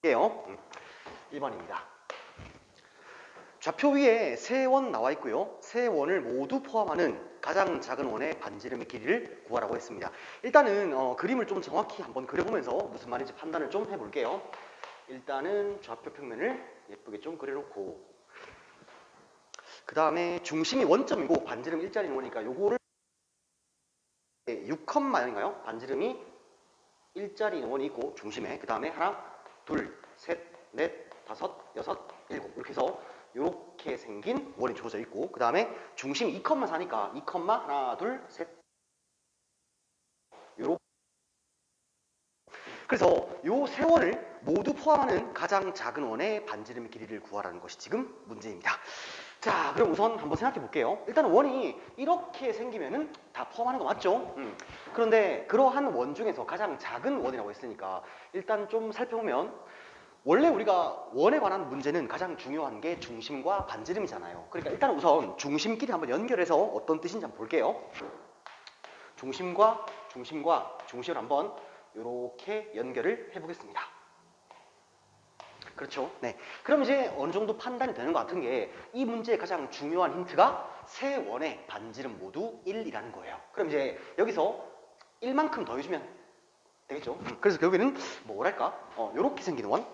게요. 1번입니다. 좌표 위에 세 원 나와 있고요. 세 원을 모두 포함하는 가장 작은 원의 반지름의 길이를 구하라고 했습니다. 일단은 그림을 좀 정확히 한번 그려보면서 무슨 말인지 판단을 좀 해볼게요. 일단은 좌표 평면을 예쁘게 좀 그려놓고 그 다음에 중심이 원점이고 반지름 일자리인 거니까 요거를 6,0인가요? 반지름이 일자리 원이 있고 중심에 그 다음에 하나, 둘, 셋, 넷, 다섯, 여섯, 일곱 이렇게 해서 이렇게 생긴 원이 주어져 있고 그 다음에 중심이 2,4니까 2, 하나, 둘, 셋 요렇게 그래서 요 세 원을 모두 포함하는 가장 작은 원의 반지름 길이를 구하라는 것이 지금 문제입니다. 자, 그럼 우선 한번 생각해 볼게요. 일단 원이 이렇게 생기면은 다 포함하는 거 맞죠? 그런데 그러한 원 중에서 가장 작은 원이라고 했으니까 일단 좀 살펴보면 원래 우리가 원에 관한 문제는 가장 중요한 게 중심과 반지름이잖아요. 그러니까 일단 우선 중심끼리 한번 연결해서 어떤 뜻인지 한번 볼게요. 중심과 중심을 한번 이렇게 연결을 해보겠습니다. 그렇죠? 네. 그럼 이제 어느 정도 판단이 되는 것 같은 게 이 문제의 가장 중요한 힌트가 세 원의 반지름 모두 1이라는 거예요. 그럼 이제 여기서 1만큼 더해주면 되겠죠? 그래서 결국에는 뭐랄까? 요렇게 생긴 원,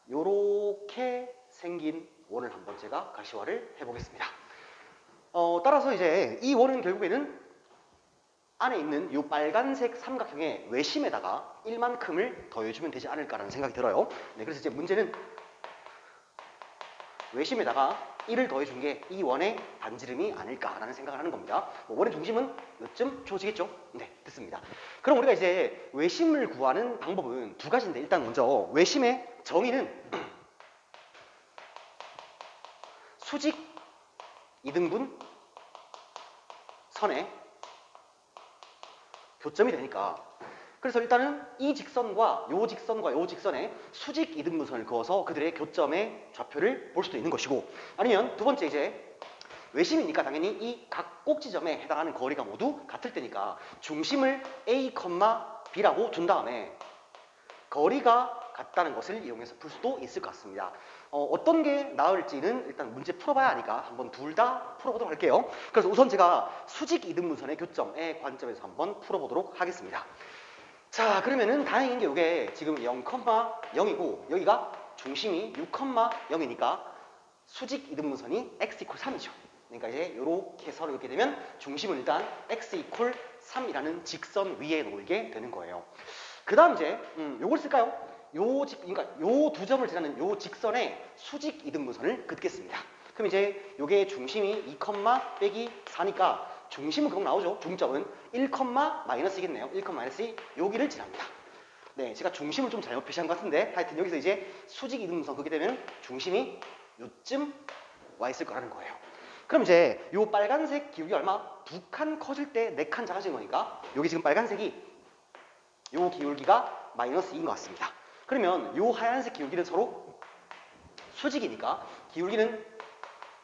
요렇게 생긴 원을 한번 제가 가시화를 해보겠습니다. 따라서 이제 이 원은 결국에는 안에 있는 이 빨간색 삼각형의 외심에다가 1만큼을 더해주면 되지 않을까라는 생각이 들어요. 네, 그래서 이제 문제는 외심에다가 1을 더해준 게 이 원의 반지름이 아닐까라는 생각을 하는 겁니다. 원의 중심은 요쯤 주어지겠죠? 네, 됐습니다. 그럼 우리가 이제 외심을 구하는 방법은 두 가지인데 일단 먼저 외심의 정의는 수직 이등분 선의 교점이 되니까 그래서 일단은 이 직선과 요 직선과 요 직선에 수직 이등분선을 그어서 그들의 교점의 좌표를 볼 수도 있는 것이고 아니면 두 번째 이제 외심이니까 당연히 이 각 꼭지점에 해당하는 거리가 모두 같을 때니까 중심을 A, B라고 둔 다음에 거리가 같다는 것을 이용해서 풀 수도 있을 것 같습니다. 어떤 게 나을지는 일단 문제 풀어봐야 하니까 한번 둘 다 풀어보도록 할게요. 그래서 우선 제가 수직 이등분선의 교점의 관점에서 한번 풀어보도록 하겠습니다. 자, 그러면은 다행인 게 이게 지금 0,0이고 여기가 중심이 6,0이니까 수직 이등분선이 x 이퀄 3이죠. 그러니까 이제 이렇게 서로 이렇게 되면 중심은 일단 x 이퀄 3이라는 직선 위에 놓이게 되는 거예요. 그 다음 이제 요걸 쓸까요? 그러니까 요 두 점을 지나는 요 직선에 수직 이등분선을 긋겠습니다. 그럼 이제 요게 중심이 2, 빼기 4니까 중심은 그거 나오죠. 중점은 1, 마이너스이겠네요. 1, 마이너스 여기를 지납니다. 네, 제가 중심을 좀 잘못 표시한 것 같은데 하여튼 여기서 이제 수직 이등분선 그게 되면 중심이 요쯤 와 있을 거라는 거예요. 그럼 이제 요 빨간색 기울기 얼마? 2칸 커질 때 4칸 작아진 거니까 여기 지금 빨간색이 요 기울기가 마이너스 2인 것 같습니다. 그러면 요 하얀색 기울기는 서로 수직이니까 기울기는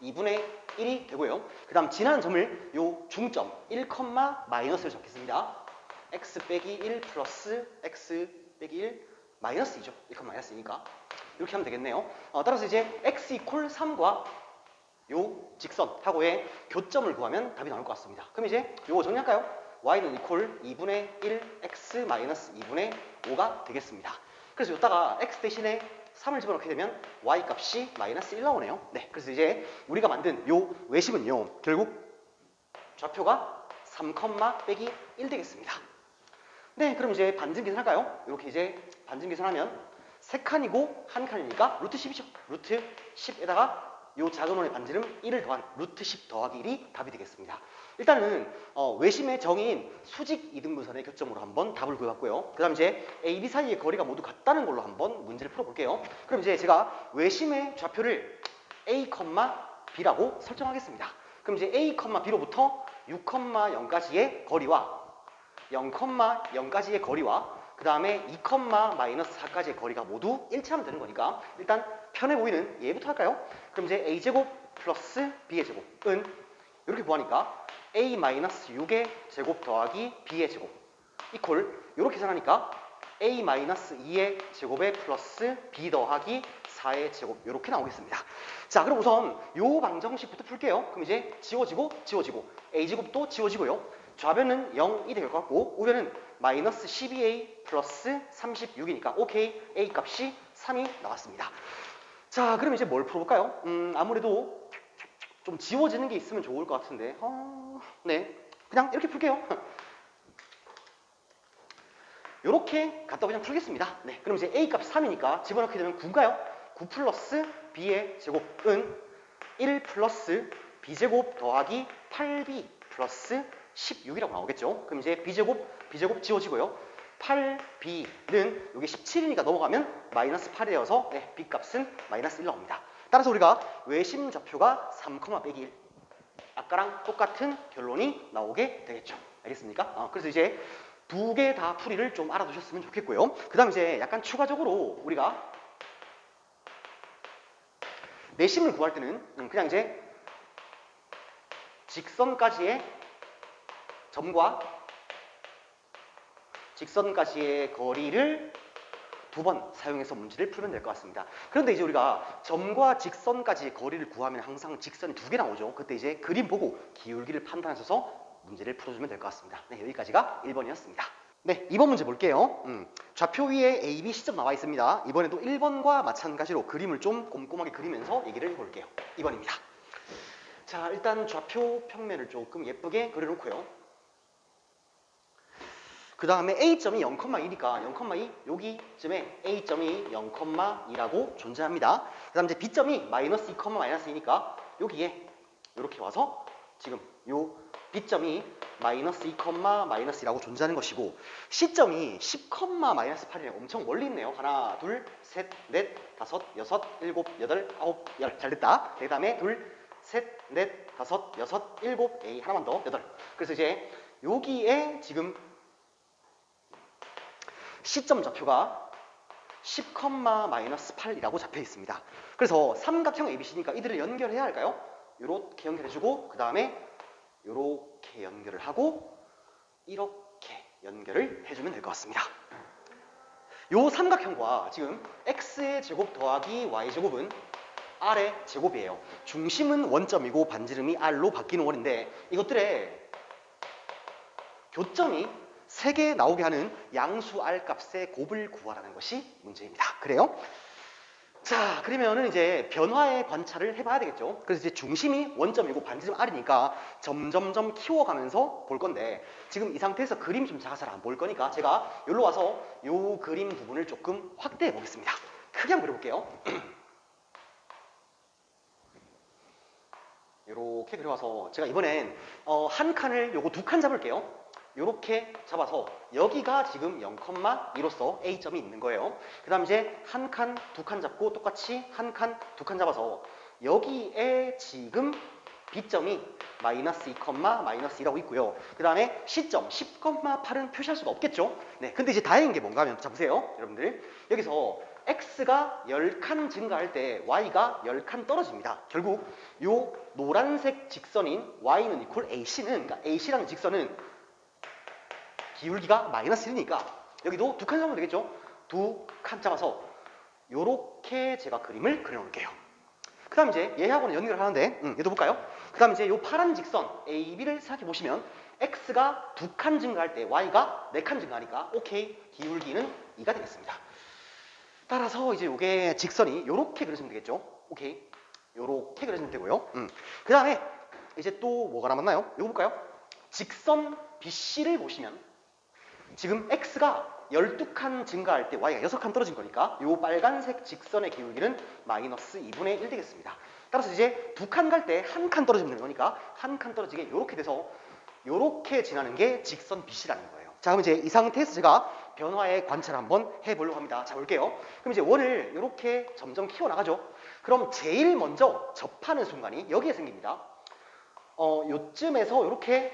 2분의 1이 되고요. 그 다음 지나는 점을 요 중점 1, 마이너스를 적겠습니다. x 빼기 1 플러스 x 빼기 1 마이너스 2죠. 1, 마이너스이니까 이렇게 하면 되겠네요. 따라서 이제 x 이퀄 3과 요 직선하고의 교점을 구하면 답이 나올 것 같습니다. 그럼 이제 요거 정리할까요? y는 이퀄 2분의 1 x 마이너스 2분의 5가 되겠습니다. 그래서 여기다가 x 대신에 3을 집어넣게 되면 y 값이 마이너스 1 나오네요. 네, 그래서 이제 우리가 만든 요 외심은요 결국 좌표가 3, 빼기 1 되겠습니다. 네, 그럼 이제 반증 계산할까요? 이렇게 이제 반증 계산하면 3칸이고 1칸이니까 루트 10이죠. 루트 10에다가 요 작은 원의 반지름 1을 더한 루트 10 더하기 1이 답이 되겠습니다. 일단은 외심의 정의인 수직 이등분선의 교점으로 한번 답을 구해봤고요. 그 다음 이제 A, B 사이의 거리가 모두 같다는 걸로 한번 문제를 풀어볼게요. 그럼 이제 제가 외심의 좌표를 A, B라고 설정하겠습니다. 그럼 이제 A, B로부터 6,0까지의 거리와 0,0까지의 거리와 그 다음에 2, 마이너스 4까지의 거리가 모두 일치하면 되는 거니까 일단 편해 보이는 얘부터 할까요? 그럼 이제 a제곱 플러스 b의 제곱은 이렇게 구하니까 a 마이너스 6의 제곱 더하기 b의 제곱 이퀄 이렇게 계산하니까 a-2의 제곱에 플러스 b 더하기 4의 제곱 이렇게 나오겠습니다. 자, 그럼 우선 요 방정식부터 풀게요. 그럼 이제 지워지고 a제곱도 지워지고요. 좌변은 0이 될 것 같고 우변은 마이너스 12a 플러스 36이니까 오케이, a 값이 3이 나왔습니다. 자, 그럼 이제 뭘 풀어볼까요? 아무래도 좀 지워지는 게 있으면 좋을 것 같은데 네, 그냥 이렇게 풀게요. 이렇게 갖다 그냥 풀겠습니다. 네, 그럼 이제 a 값이 3이니까 집어넣게 되면 9가요. 9 플러스 b의 제곱은 1 플러스 b제곱 더하기 8b 플러스 16이라고 나오겠죠. 그럼 이제 b제곱 지워지고요. 8b는 여기 17이니까 넘어가면 마이너스 8이 되어서 네, b값은 마이너스 1 나옵니다. 따라서 우리가 외심 좌표가 3, 빼기 1 아까랑 똑같은 결론이 나오게 되겠죠. 알겠습니까? 그래서 이제 두 개 다 풀이를 좀 알아두셨으면 좋겠고요. 그 다음 이제 약간 추가적으로 우리가 내심을 구할 때는 그냥 이제 직선까지의 점과 직선까지의 거리를 두 번 사용해서 문제를 풀면 될 것 같습니다. 그런데 이제 우리가 점과 직선까지의 거리를 구하면 항상 직선이 2개 나오죠. 그때 이제 그림 보고 기울기를 판단하셔서 문제를 풀어주면 될 것 같습니다. 네, 여기까지가 1번이었습니다. 네, 2번 문제 볼게요. 좌표 위에 A, B 시점 나와 있습니다. 이번에도 1번과 마찬가지로 그림을 좀 꼼꼼하게 그리면서 얘기를 해볼게요. 2번입니다. 자, 일단 좌표 평면을 조금 예쁘게 그려놓고요. 그 다음에 A점이 0,2니까 0,2 여기쯤에 A점이 0,2라고 존재합니다. 그 다음 이제 B점이 마이너스 2, 마이너스 2니까 여기에 이렇게 와서 지금 요 B점이 마이너스 2, 마이너스 2라고 존재하는 것이고 C점이 10, 마이너스 8이네요. 엄청 멀리 있네요. 하나, 둘, 셋, 넷, 다섯, 여섯, 일곱, 여덟, 아홉, 열. 잘 됐다. 그 다음에 둘, 셋, 넷, 다섯, 여섯, 일곱, A 하나만 더, 여덟. 그래서 이제 여기에 지금 C점 좌표가 10, 마이너스 8이라고 잡혀 있습니다. 그래서 삼각형 ABC니까 이들을 연결해야 할까요? 이렇게 연결해주고 그 다음에 이렇게 연결을 하고 이렇게 연결을 해주면 될 것 같습니다. 요 삼각형과 지금 x의 제곱 더하기 y 제곱은 r의 제곱이에요. 중심은 원점이고 반지름이 r로 바뀌는 원인데 이것들의 교점이 3개 나오게 하는 양수 r 값의 곱을 구하라는 것이 문제입니다. 그래요? 자, 그러면은 이제 변화의 관찰을 해봐야 되겠죠. 그래서 이제 중심이 원점이고 반지름 r이니까 점점점 키워가면서 볼 건데 지금 이 상태에서 그림이 좀 작아서 잘 안 보일 거니까 제가 여기로 와서 요 그림 부분을 조금 확대해 보겠습니다. 크게 한번 그려볼게요. 이렇게 그려와서 제가 이번엔 한 칸을 요거 2칸 잡을게요. 이렇게 잡아서 여기가 지금 0,2로서 A점이 있는 거예요. 그 다음 이제 한 칸, 2칸 잡고 똑같이 한 칸, 2칸 잡아서 여기에 지금 B점이 마이너스 2, 마이너스 2라고 있고요. 그 다음에 C점 10,8은 표시할 수가 없겠죠. 네, 근데 이제 다행인 게 뭔가 하면 자 보세요. 여러분들 여기서 X가 10칸 증가할 때 Y가 10칸 떨어집니다. 결국 요 노란색 직선인 Y는 이퀄 AC는 그러니까 AC라는 직선은 기울기가 마이너스 1이니까 여기도 2칸 잡으면 되겠죠? 2칸 잡아서 요렇게 제가 그림을 그려놓을게요. 그 다음 이제 얘하고는 연결을 하는데 얘도 볼까요? 그 다음 이제 요 파란 직선 AB를 생각해 보시면 X가 2칸 증가할 때 Y가 4칸 증가하니까 오케이 기울기는 2가 되겠습니다. 따라서 이제 요게 직선이 요렇게 그려지면 되겠죠? 오케이 요렇게 그려지면 되고요. 그 다음에 이제 또 뭐가 남았나요? 요거 볼까요? 직선 BC를 보시면 지금 X가 12칸 증가할 때 Y가 6칸 떨어진 거니까 이 빨간색 직선의 기울기는 마이너스 2분의 1 되겠습니다. 따라서 이제 2칸 갈 때 한 칸 떨어지면 되는 거니까 한 칸 떨어지게 이렇게 돼서 이렇게 지나는 게 직선 BC라는 거예요. 자, 그럼 이제 이 상태에서 제가 변화의 관찰을 한번 해보려고 합니다. 자, 볼게요. 그럼 이제 원을 이렇게 점점 키워나가죠. 그럼 제일 먼저 접하는 순간이 여기에 생깁니다. 요쯤에서 이렇게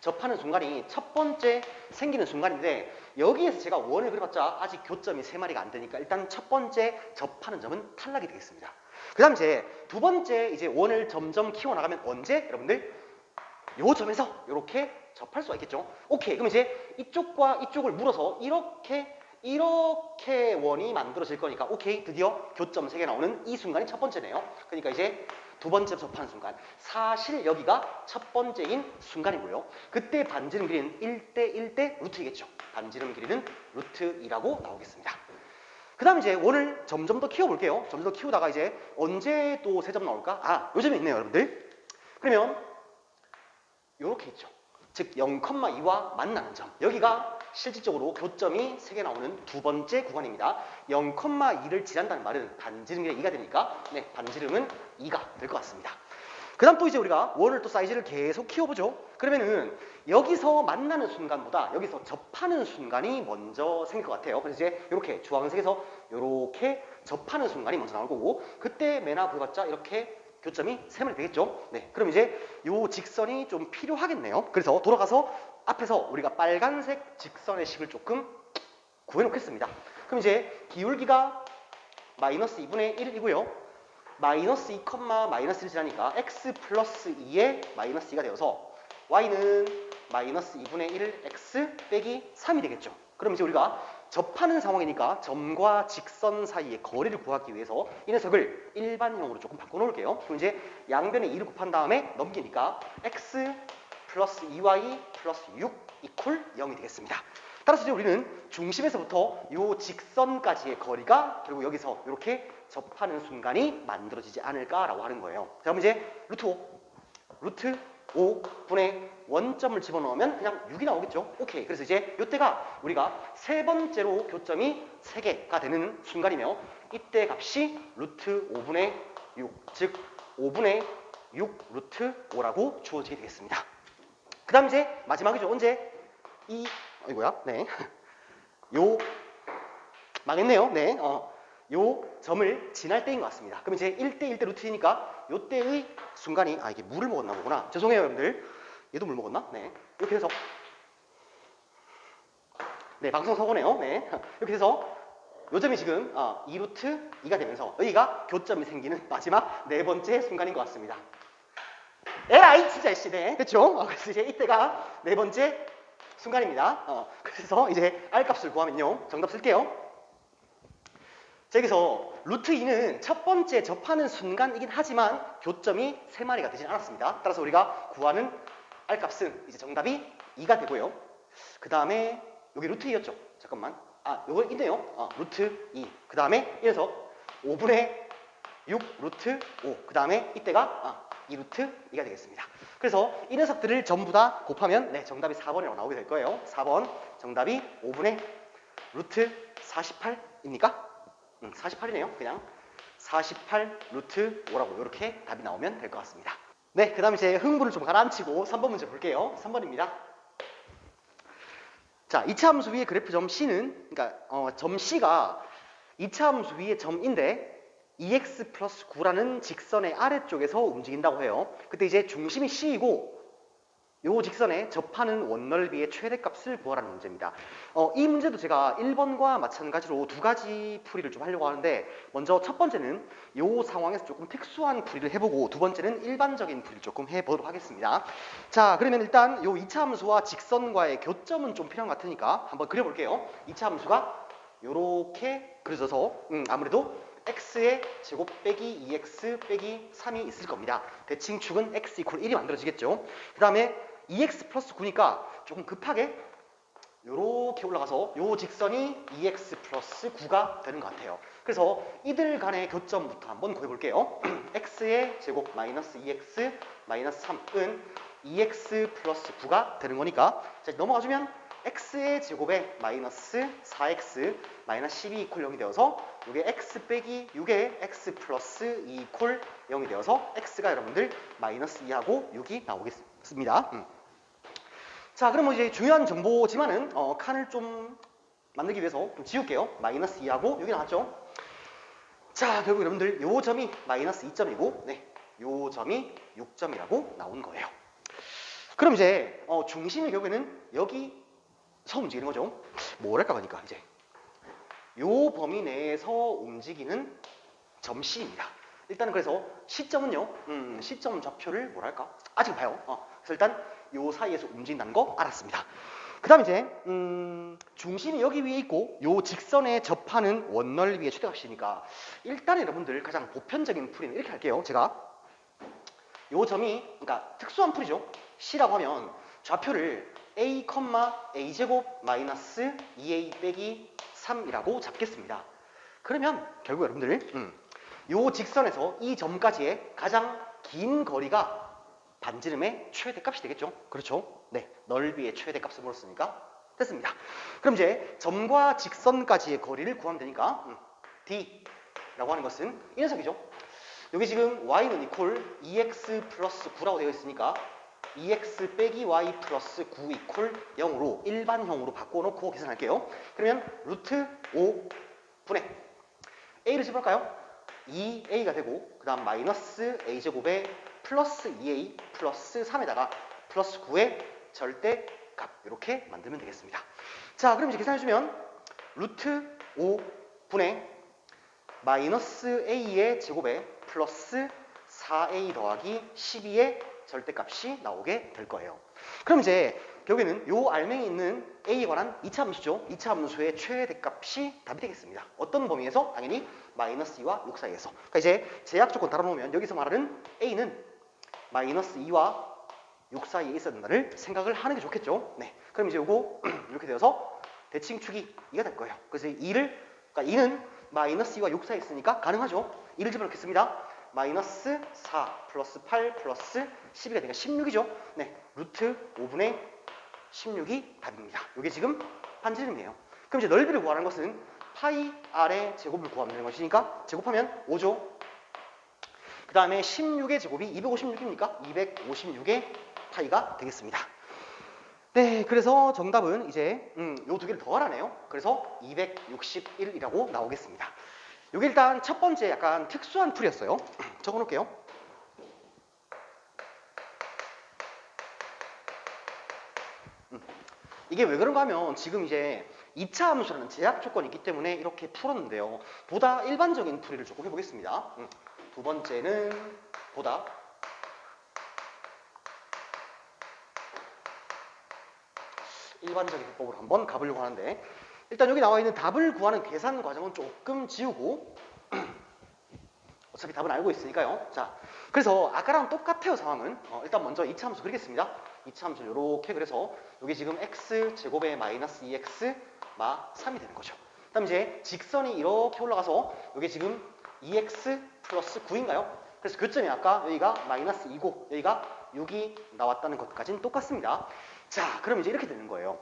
접하는 순간이 첫 번째 생기는 순간인데 여기에서 제가 원을 그려봤자 아직 교점이 3마리가 안 되니까 일단 첫 번째 접하는 점은 탈락이 되겠습니다. 그 다음 이제 두 번째 이제 원을 점점 키워나가면 언제? 여러분들 요 점에서 이렇게 접할 수가 있겠죠. 오케이. 그럼 이제 이쪽과 이쪽을 물어서 이렇게 원이 만들어질 거니까 오케이. 드디어 교점 3개 나오는 이 순간이 첫 번째네요. 그러니까 이제 두 번째 접하는 순간. 사실 여기가 첫 번째인 순간이고요. 그때 반지름 길이는 1대 1대 루트이겠죠. 반지름 길이는 루트 2라고 나오겠습니다. 그 다음 이제 원을 점점 더 키워볼게요. 점점 더 키우다가 이제 언제 또 세 점 나올까? 아, 요점이 있네요, 여러분들. 그러면 요렇게 있죠. 즉 0,2와 만나는 점. 여기가 실질적으로 교점이 3개 나오는 두 번째 구간입니다. 0,2를 지난다는 말은 반지름 길이 2가 되니까 네, 반지름은 2가 될 것 같습니다. 그 다음 또 이제 우리가 원을 또 사이즈를 계속 키워보죠. 그러면은 여기서 만나는 순간보다 여기서 접하는 순간이 먼저 생길 것 같아요. 그래서 이제 이렇게 주황색에서 이렇게 접하는 순간이 먼저 나올 거고, 그때 맨 앞을 봤자 이렇게 교점이 3마리 되겠죠. 네, 그럼 이제 요 직선이 좀 필요하겠네요. 그래서 돌아가서 앞에서 우리가 빨간색 직선의 식을 조금 구해놓겠습니다. 그럼 이제 기울기가 마이너스 2분의 1이고요. 마이너스 2, 마이너스 1 지나니까 x 플러스 2의 마이너스 2가 되어서 y는 마이너스 2분의 1 x 빼기 3이 되겠죠. 그럼 이제 우리가 접하는 상황이니까 점과 직선 사이의 거리를 구하기 위해서 이 녀석을 일반형으로 조금 바꿔놓을게요. 그럼 이제 양변에 2를 곱한 다음에 넘기니까 x 플러스 2y 플러스 6 이퀄 0이 되겠습니다. 따라서 이제 우리는 중심에서부터 이 직선까지의 거리가 결국 여기서 이렇게 접하는 순간이 만들어지지 않을까라고 하는 거예요. 자, 그럼 이제 루트 5분의 원점을 집어넣으면 그냥 6이 나오겠죠. 오케이. 그래서 이제 이때가 우리가 세 번째로 교점이 3개가 되는 순간이며 이때 값이 루트 5분의 6, 즉 5분의 6 루트 5라고 주어지게 되겠습니다. 그 다음 이제 마지막이죠. 언제? 이거야? 네. 망했네요. 네. 요 점을 지날 때인 것 같습니다. 그럼 이제 1대 1대 루트이니까 요때의 순간이, 이게 물을 먹었나 보구나. 죄송해요, 여러분들. 얘도 물 먹었나? 네. 이렇게 해서, 네, 방송 사고네요. 네. 이렇게 해서 요 점이 지금 2루트 2가 되면서 여기가 교점이 생기는 마지막 네 번째 순간인 것 같습니다. 에라이 진짜 씨, 네, 그렇죠? 그래서 이제 이때가 네 번째 순간입니다. 그래서 이제 R 값을 구하면요, 정답 쓸게요. 자, 여기서 루트 2는 첫 번째 접하는 순간이긴 하지만 교점이 3마리가 되진 않았습니다. 따라서 우리가 구하는 R 값은 이제 정답이 2가 되고요. 그 다음에 여기 루트 2였죠? 잠깐만. 요거 있네요. 루트 2. 그 다음에 이 녀석 5분의 6 루트 5. 그 다음에 이때가 2루트 2가 되겠습니다. 그래서 이 녀석들을 전부 다 곱하면 네, 정답이 4번이라고 나오게 될 거예요. 4번 정답이 5분의 루트 48입니까? 48이네요. 그냥 48 루트 5라고 이렇게 답이 나오면 될 것 같습니다. 네, 그 다음에 제 흥분을 좀 가라앉히고 3번 문제 볼게요. 3번입니다. 자, 2차 함수 위의 그래프 점 C는, 그러니까 점 C가 2차 함수 위의 점인데 2x 플러스 9라는 직선의 아래쪽에서 움직인다고 해요. 그때 이제 중심이 C이고 요 직선에 접하는 원넓이의 최대값을 구하라는 문제입니다. 이 문제도 제가 1번과 마찬가지로 두 가지 풀이를 좀 하려고 하는데, 먼저 첫 번째는 요 상황에서 조금 특수한 풀이를 해보고 두 번째는 일반적인 풀이를 조금 해보도록 하겠습니다. 자, 그러면 일단 요 2차 함수와 직선과의 교점은 좀 필요한 것 같으니까 한번 그려볼게요. 2차 함수가 요렇게 그려져서 아무래도 x의 제곱 빼기 2x 빼기 3이 있을 겁니다. 대칭축은 x 이퀄 1이 만들어지겠죠. 그 다음에 2x 플러스 9니까 조금 급하게 요렇게 올라가서 요 직선이 2x 플러스 9가 되는 것 같아요. 그래서 이들 간의 교점부터 한번 구해볼게요. x의 제곱 마이너스 2x 마이너스 3은 2x 플러스 9가 되는 거니까, 자, 넘어가주면 x의 제곱에 마이너스 4x 마이너스 12 이퀄 0이 되어서 이게 x 빼기 6의 x 플러스 2 이퀄 0이 되어서 x가 여러분들 마이너스 2하고 6이 나오겠습니다. 자, 그럼 이제 중요한 정보지만은 칸을 좀 만들기 위해서 좀 지울게요. 마이너스 2하고 6이 나왔죠. 자, 결국 여러분들 요 점이 마이너스 2점이고 네, 요 점이 6점이라고 나온 거예요. 그럼 이제 중심이 결국에는 여기서 움직이는 거죠. 뭐랄까 하니까 이제 요 범위 내에서 움직이는 점 C입니다. 일단은 그래서 시점은요, 시점 좌표를 뭐랄까? 아직 봐요. 그래서 일단 요 사이에서 움직인다는 거 알았습니다. 그 다음 이제 중심이 여기 위에 있고 요 직선에 접하는 원넓이의 최대값이니까 일단 여러분들 가장 보편적인 풀이는 이렇게 할게요. 제가 요 점이 그러니까 특수한 풀이죠. C라고 하면 좌표를 a, a제곱 마이너스 2a 빼기 3이라고 잡겠습니다. 그러면 결국 여러분들 요 직선에서 이 점까지의 가장 긴 거리가 반지름의 최대값이 되겠죠. 그렇죠? 네, 넓이의 최대값을 물었으니까 됐습니다. 그럼 이제 점과 직선까지의 거리를 구하면 되니까 D라고 하는 것은 이 녀석이죠. 여기 지금 y는 이퀄 2x 플러스 9라고 되어 있으니까 2x 빼기 y 플러스 9 이퀄 0으로 일반형으로 바꿔놓고 계산할게요. 그러면 루트 5분의 a를 집어볼까요? 2a가 되고 그 다음 마이너스 a제곱에 플러스 2a 플러스 3에다가 플러스 9의 절대값 이렇게 만들면 되겠습니다. 자, 그럼 이제 계산해주면 루트 5분의 마이너스 a의 제곱에 플러스 4a 더하기 12의 절대값이 나오게 될 거예요. 그럼 이제 결국에는 요 알맹이 있는 a에 관한 2차 함수죠. 2차 함수의 최대값이 답이 되겠습니다. 어떤 범위에서? 당연히 마이너스 2와 6 사이에서. 그러니까 이제 제약 조건 달아놓으면 여기서 말하는 a는 마이너스 2와 6 사이에 있어야 된다를 생각을 하는 게 좋겠죠. 네. 그럼 이제 요거 이렇게 되어서 대칭축이 2가 될 거예요. 그래서 그러니까 2는 마이너스 2와 6 사이에 있으니까 가능하죠. 2를 집어넣겠습니다. 마이너스 4 플러스 8 플러스 12가 되니까 16이죠. 네. 루트 5분의 16이 답입니다. 이게 지금 반지름이에요. 그럼 이제 넓이를 구하는 것은 파이 r의 제곱을 구하면 되는 것이니까 제곱하면 5죠. 그 다음에 16의 제곱이 256입니까? 256의 파이가 되겠습니다. 네, 그래서 정답은 이제 요 두 개를 더하라네요. 그래서 261이라고 나오겠습니다. 요게 일단 첫 번째 약간 특수한 풀이었어요. 적어놓을게요. 이게 왜 그런가 하면 지금 이제 2차 함수라는 제약 조건이 있기 때문에 이렇게 풀었는데요. 보다 일반적인 풀이를 조금 해보겠습니다. 두 번째는 보다 일반적인 해법으로 한번 가보려고 하는데 일단 여기 나와 있는 답을 구하는 계산 과정은 조금 지우고 어차피 답은 알고 있으니까요. 자, 그래서 아까랑 똑같아요. 상황은 일단 먼저 2차 함수 그리겠습니다. 2차 함수를 이렇게 그래서 여기 지금 x 제곱에 마이너스 2x 마 3이 되는 거죠. 그 다음 이제 직선이 이렇게 올라가서 여기 지금 2x 플러스 9인가요? 그래서 교점이 아까 여기가 마이너스 2고 여기가 6이 나왔다는 것까지는 똑같습니다. 자, 그럼 이제 이렇게 되는 거예요.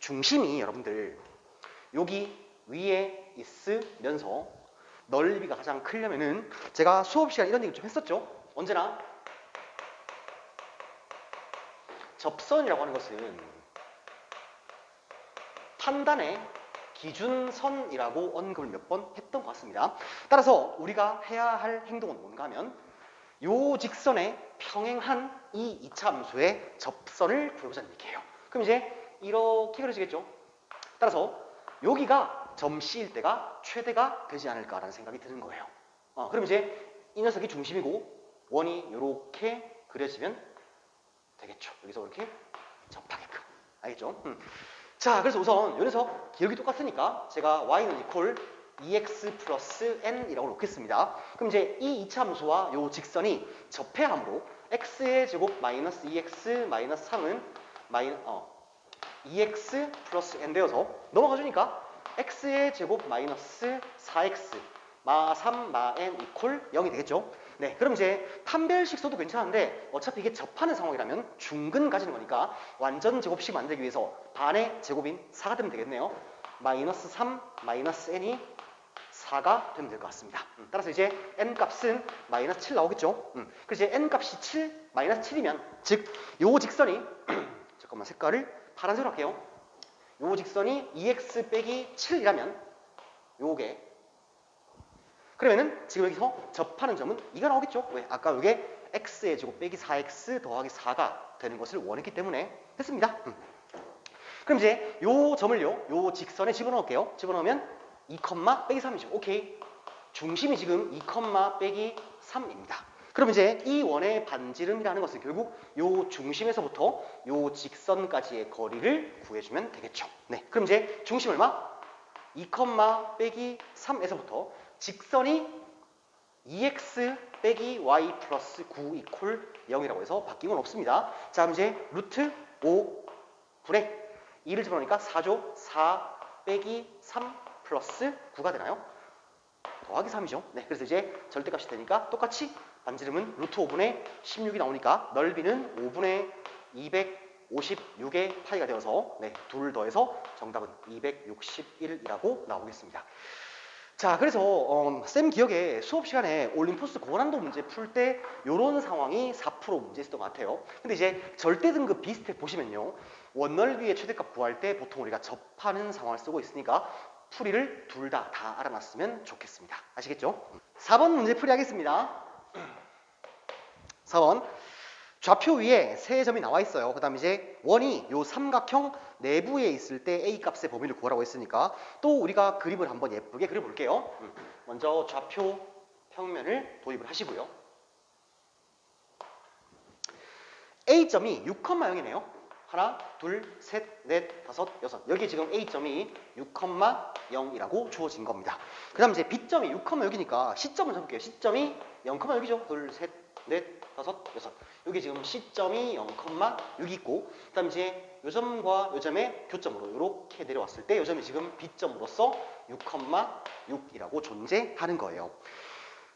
중심이 여러분들 여기 위에 있으면서 넓이가 가장 크려면은 제가 수업 시간에 이런 얘기 좀 했었죠. 언제나 접선이라고 하는 것은 판단의 기준선이라고 언급을 몇 번 했던 것 같습니다. 따라서 우리가 해야 할 행동은 뭔가 하면 요 직선에 평행한 이 2차 함수의 접선을 구해보자는 얘기예요. 그럼 이제 이렇게 그려지겠죠. 따라서 여기가 점 C일 때가 최대가 되지 않을까라는 생각이 드는 거예요. 그럼 이제 이 녀석이 중심이고 원이 이렇게 그려지면 되겠죠. 여기서 이렇게 접하게끔. 알겠죠? 자, 그래서 우선 이 녀석 기억이 똑같으니까 제가 y는 이퀄 2x 플러스 n이라고 놓겠습니다. 그럼 이제 이 2차 함수와 요 직선이 접해함으로 x의 제곱 마이너스 2x 마이너스 3은 2x 플러스 n 되어서 넘어가주니까 x의 제곱 마이너스 4x 마 3 마 n 이퀄 0이 되겠죠. 네, 그럼 이제 판별식 써도 괜찮은데 어차피 이게 접하는 상황이라면 중근 가지는 거니까 완전 제곱식 만들기 위해서 반의 제곱인 4가 되면 되겠네요. 마이너스 3 마이너스 n이 4가 되면 될 것 같습니다. 따라서 이제 n 값은 마이너스 7 나오겠죠. 그래서 이제 n 값이 7 마이너스 7이면 즉 요 직선이 잠깐만 색깔을 파란색으로 할게요. 요 직선이 2x 빼기 7이라면 요게 그러면은 지금 여기서 접하는 점은 2가 나오겠죠. 왜? 아까 요게 x의 제곱 빼기 4x 더하기 4가 되는 것을 원했기 때문에 됐습니다. 그럼 이제 요 점을요, 요 직선에 집어넣을게요. 집어넣으면 2, 빼기 3이죠. 오케이. 중심이 지금 2, 빼기 3입니다. 그럼 이제 이 원의 반지름이라는 것은 결국 요 중심에서부터 요 직선까지의 거리를 구해주면 되겠죠. 네, 그럼 이제 중심 얼마? 2, 빼기 3에서부터 직선이 2x 빼기 y 플러스 9 이퀄 0이라고 해서 바뀐 건 없습니다. 자, 그럼 이제 루트 5 분의 2를 집어넣으니까 4죠. 4 빼기 3 플러스 9가 되나요? 더하기 3이죠. 네, 그래서 이제 절대값이 되니까 똑같이 반지름은 루트 5분의 16이 나오니까 넓이는 5분의 256의 파이가 되어서 네, 둘 더해서 정답은 261이라고 나오겠습니다. 자, 그래서 쌤 기억에 수업 시간에 올림포스 고난도 문제 풀 때 이런 상황이 4% 문제 있었던 것 같아요. 근데 이제 절대 등급 비슷해 보시면요, 원넓이의 최대값 구할 때 보통 우리가 접하는 상황을 쓰고 있으니까 풀이를 둘 다 알아놨으면 좋겠습니다. 아시겠죠? 4번 문제 풀이 하겠습니다. 4번 좌표 위에 세 점이 나와 있어요. 그 다음에 이제 원이 요 삼각형 내부에 있을 때 A 값의 범위를 구하라고 했으니까 또 우리가 그림을 한번 예쁘게 그려볼게요. 먼저 좌표 평면을 도입을 하시고요. A점이 6,0이네요. 하나, 둘, 셋, 넷, 다섯, 여섯. 여기 지금 A점이 6,0이라고 주어진 겁니다. 그 다음 이제 B점이 6,6이니까 C점을 잡을게요. C점이 0,6이죠. 둘, 셋, 넷, 다섯, 여섯. 여기 지금 C점이 0,6이 있고, 그 다음 이제 요 점과 요 점의 교점으로 이렇게 내려왔을 때 요 점이 지금 B점으로서 6,6이라고 존재하는 거예요.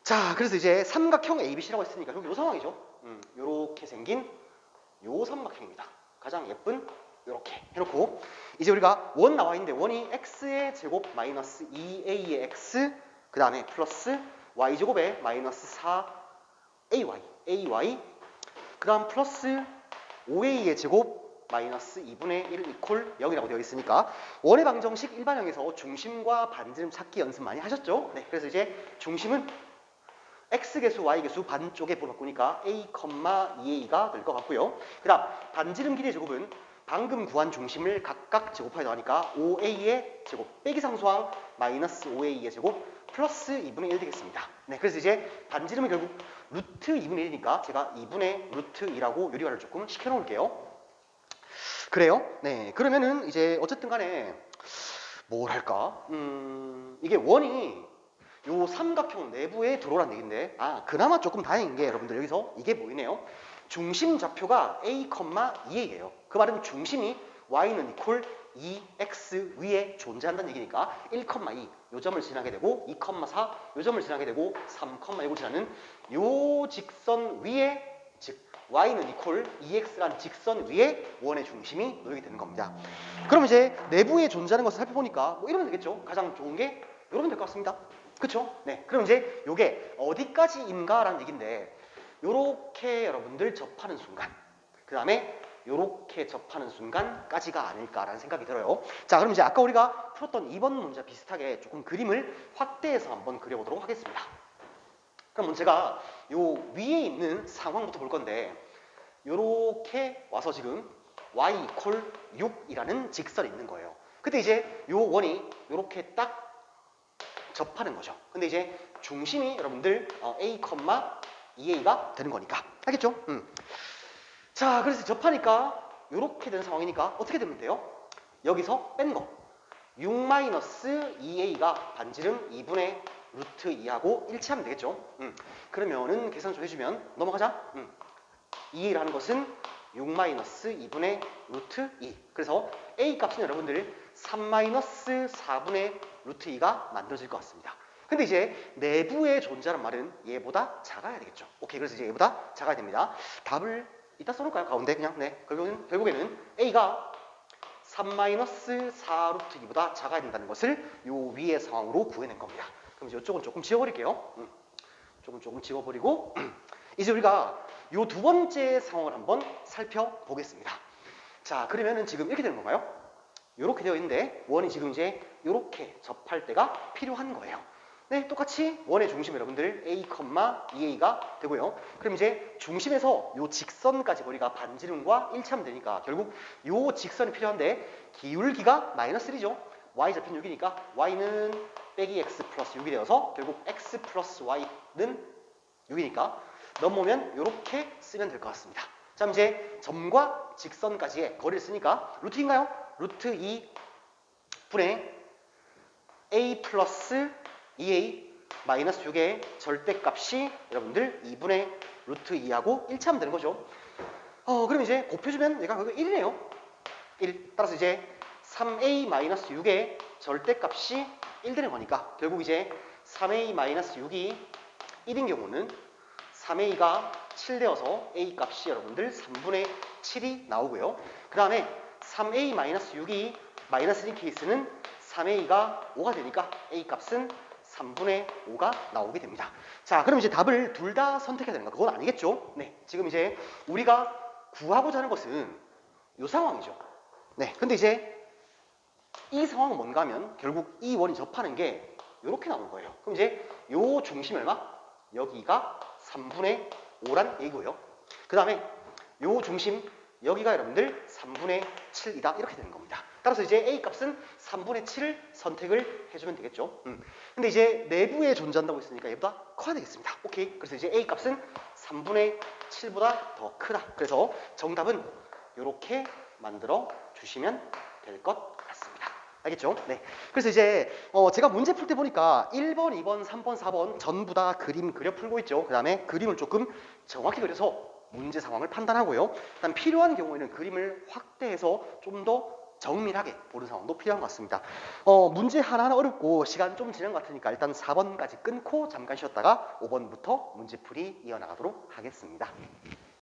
자, 그래서 이제 삼각형 ABC라고 했으니까 여기 요 상황이죠. 요렇게 생긴 요 삼각형입니다. 가장 예쁜 이렇게 해놓고 이제 우리가 원 나와 있는데 원이 x의 제곱 마이너스 2a의 x 그 다음에 플러스 y제곱의 마이너스 4ay 그 다음 플러스 5a의 제곱 마이너스 2분의 1 이퀄 0이라고 되어 있으니까 원의 방정식 일반형에서 중심과 반지름 찾기 연습 많이 하셨죠? 네, 그래서 이제 중심은 x계수, y계수 반쪽에 바꾸니까 a, 2a가 될 것 같고요. 그 다음 반지름 길이의 제곱은 방금 구한 중심을 각각 제곱하여 나가니까 5a의 제곱 빼기 상수항 마이너스 5a의 제곱 플러스 2분의 1 되겠습니다. 네, 그래서 이제 반지름은 결국 루트 2분의 1이니까 제가 2분의 루트 2라고 유리화를 조금 시켜놓을게요. 그래요? 네, 그러면은 이제 어쨌든 간에 뭘 할까? 이게 원이 요 삼각형 내부에 들어오란 얘기인데 그나마 조금 다행인 게 여러분들 여기서 이게 보이네요. 중심 좌표가 a, 2a예요. 그 말은 중심이 y는 이퀄 2x 위에 존재한다는 얘기니까 1, 2 요 점을 지나게 되고 2, 4 요 점을 지나게 되고 3, 6을 지나는 요 직선 위에 즉 y는 이퀄 2x라는 직선 위에 원의 중심이 놓이게 되는 겁니다. 그럼 이제 내부에 존재하는 것을 살펴보니까 뭐 이러면 되겠죠. 가장 좋은 게 이러면 될 것 같습니다. 그쵸? 네. 그럼 이제 요게 어디까지인가라는 얘기인데 요렇게 여러분들 접하는 순간 그 다음에 요렇게 접하는 순간까지가 아닐까라는 생각이 들어요. 자, 그럼 이제 아까 우리가 풀었던 2번 문제 비슷하게 조금 그림을 확대해서 한번 그려보도록 하겠습니다. 그럼 제가 요 위에 있는 상황부터 볼 건데 요렇게 와서 지금 y 이퀄 6이라는 직선이 있는 거예요. 근데 이제 요 원이 요렇게 딱 접하는 거죠. 근데 이제 중심이 여러분들 a, 2a가 되는 거니까. 알겠죠? 자, 그래서 접하니까 이렇게 된 상황이니까 어떻게 되면 돼요? 여기서 뺀 거. 6-2a가 반지름 2분의 루트 2하고 일치하면 되겠죠? 그러면은 계산 좀 해주면 넘어가자. 2라는 것은 6-2분의 루트 2. 그래서 a 값은 여러분들 3-4분의 루트 2가 만들어질 것 같습니다. 근데 이제 내부에 존재하는 말은 얘보다 작아야 되겠죠. 오케이, 그래서 이제 얘보다 작아야 됩니다. 답을 이따 써놓을까요? 가운데 그냥. 네, 결국에는 a가 3-4 루트 2보다 작아야 된다는 것을 요 위의 상황으로 구해낸 겁니다. 그럼 이제 이쪽은 조금 지워버릴게요. 조금 지워버리고 이제 우리가 요 두 번째 상황을 한번 살펴보겠습니다. 자, 그러면은 지금 이렇게 되는 건가요? 이렇게 되어 있는데 원이 지금 이제 이렇게 접할 때가 필요한 거예요. 네, 똑같이 원의 중심 여러분들 a, 2a가 되고요. 그럼 이제 중심에서 요 직선까지 거리가 반지름과 일치하면 되니까 결국 요 직선이 필요한데 기울기가 마이너스 1이죠. y 잡힌 6이니까 y는 빼기 x 플러스 6이 되어서 결국 x 플러스 y는 6이니까 넘으면 이렇게 쓰면 될 것 같습니다. 자, 이제 점과 직선까지의 거리를 쓰니까 루트 2인가요? 루트 2 분의 a 플러스 2a 마이너스 6의 절대값이 여러분들 2분의 루트 2하고 일치하면 되는 거죠. 그럼 이제 곱해주면 얘가 1이네요. 1. 따라서 이제 3a 마이너스 6의 절대값이 1 되는 거니까 결국 이제 3a 마이너스 6이 1인 경우는 3a가 7 되어서 a 값이 여러분들 3분의 7이 나오고요. 그 다음에 3a 마이너스 6이 마이너스인 케이스는 3a가 5가 되니까 a 값은 3분의 5가 나오게 됩니다. 자, 그럼 이제 답을 둘 다 선택해야 되는 거 그건 아니겠죠? 네, 지금 이제 우리가 구하고자 하는 것은 이 상황이죠. 네, 근데 이제 이 상황은 뭔가 하면 결국 이 원이 접하는 게 이렇게 나오는 거예요. 그럼 이제 요 중심 얼마? 여기가 3분의 5란 얘기고요. 그 다음에 요 중심 여기가 여러분들 3분의 7이다 이렇게 되는 겁니다. 따라서 이제 A 값은 3분의 7을 선택을 해주면 되겠죠. 근데 이제 내부에 존재한다고 했으니까 얘보다 커야 되겠습니다. 오케이. 그래서 이제 A 값은 3분의 7보다 더 크다. 그래서 정답은 이렇게 만들어 주시면 될 것 같습니다. 알겠죠? 네. 그래서 이제 제가 문제 풀 때 보니까 1번, 2번, 3번, 4번 전부 다 그림 그려 풀고 있죠. 그 다음에 그림을 조금 정확히 그려서 문제 상황을 판단하고요. 일단 필요한 경우에는 그림을 확대해서 좀 더 정밀하게 보는 상황도 필요한 것 같습니다. 문제 하나하나 어렵고 시간 좀 지난 것 같으니까 일단 4번까지 끊고 잠깐 쉬었다가 5번부터 문제풀이 이어나가도록 하겠습니다.